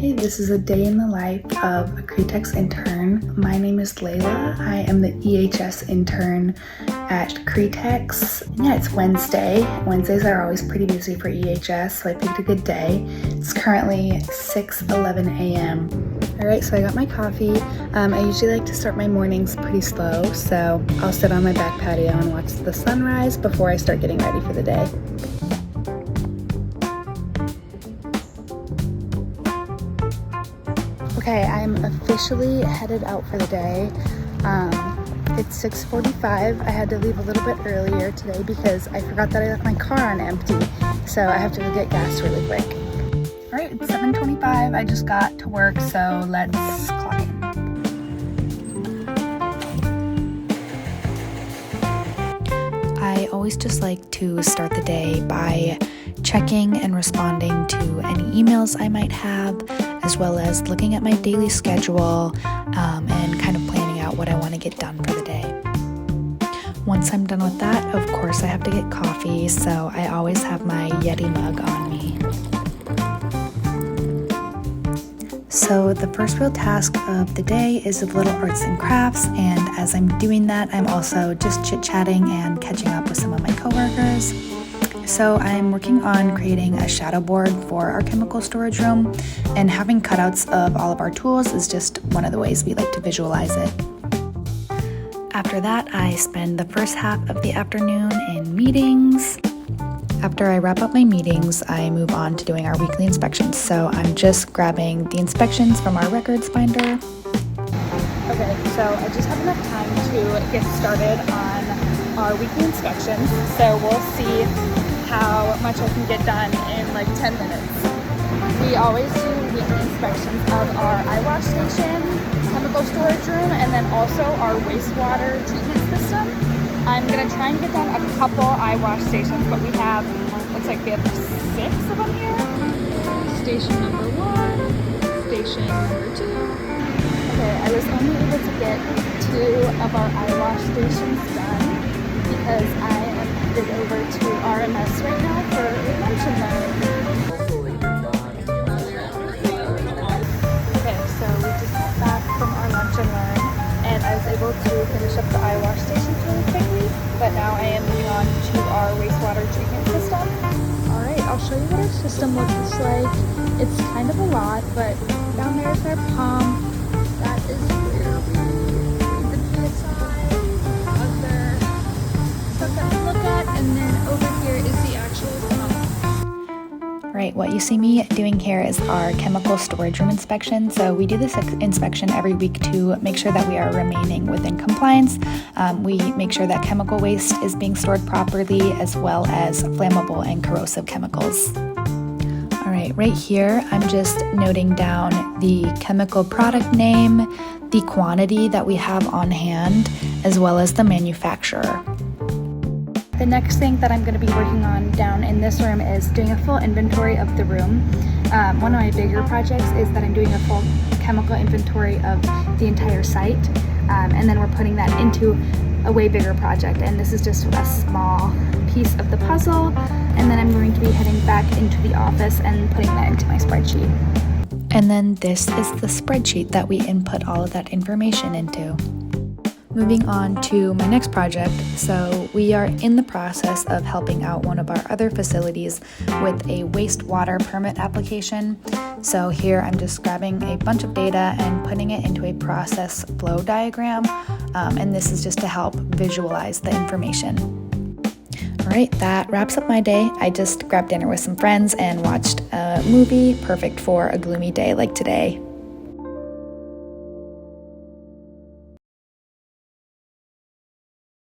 Hey, this is a day in the life of a Cretex intern. My name is Leila. I am the EHS intern at Cretex. Yeah, it's Wednesday. Wednesdays are always pretty busy for EHS, so I picked a good day. It's currently 6:11 a.m. All right, so I got my coffee. I usually like to start my mornings pretty slow, so I'll sit on my back patio and watch the sunrise before I start getting ready for the day. Okay, I'm officially headed out for the day. It's 6:45. I had to leave a little bit earlier today because I forgot that I left my car on empty, so I have to go get gas really quick. All right, it's 7:25. I just got to work, so let's clock in. I always just like to start the day by checking and responding to any emails I might have, as well as looking at my daily schedule and kind of planning out what I want to get done for the day. Once I'm done with that, of course I have to get coffee, so I always have my Yeti mug on me. So the first real task of the day is a little arts and crafts, and as I'm doing that, I'm also just chit-chatting and catching up with some of my coworkers. So I'm working on creating a shadow board for our chemical storage room, and having cutouts of all of our tools is just one of the ways we like to visualize it. After that, I spend the first half of the afternoon in meetings. After I wrap up my meetings, I move on to doing our weekly inspections. So I'm just grabbing the inspections from our records binder. Okay, so I just have enough time to get started on our weekly inspections. So we'll see how much I can get done in like 10 minutes. We always do weekly inspections of our eye wash station, chemical storage room, and then also our wastewater treatment system. I'm gonna try and get done a couple eye wash stations, but looks like we have 6 of them here. Station number 1, station number 2. Okay, I was only able to get 2 of our eye wash stations done because I am headed over to RMS right now for a lunch and learn. Okay, so we just got back from our lunch and learn, and I was able to finish up the eye wash stations really quickly, but now I am moving on to our wastewater treatment system. Alright, I'll show you what our system looks like. It's kind of a lot, but down there is our pump. That is where we read the PSI of the stuff that we look at, and then over here is the actual pump. Right, what you see me doing here is our chemical storage room inspection. So we do this inspection every week to make sure that we are remaining within compliance. We make sure that chemical waste is being stored properly, as well as flammable and corrosive chemicals. All right here, I'm just noting down the chemical product name, the quantity that we have on hand, as well as the manufacturer. The next thing that I'm going to be working on down in this room is doing a full inventory of the room. One of my bigger projects is that I'm doing a full chemical inventory of the entire site, and then we're putting that into a way bigger project, and this is just a small piece of the puzzle, and then I'm going to be heading back into the office and putting that into my spreadsheet. And then this is the spreadsheet that we input all of that information into. Moving on to my next project, so we are in the process of helping out one of our other facilities with a wastewater permit application. So here I'm just grabbing a bunch of data and putting it into a process flow diagram, and this is just to help visualize the information. All right, that wraps up my day. I just grabbed dinner with some friends and watched a movie, perfect for a gloomy day like today.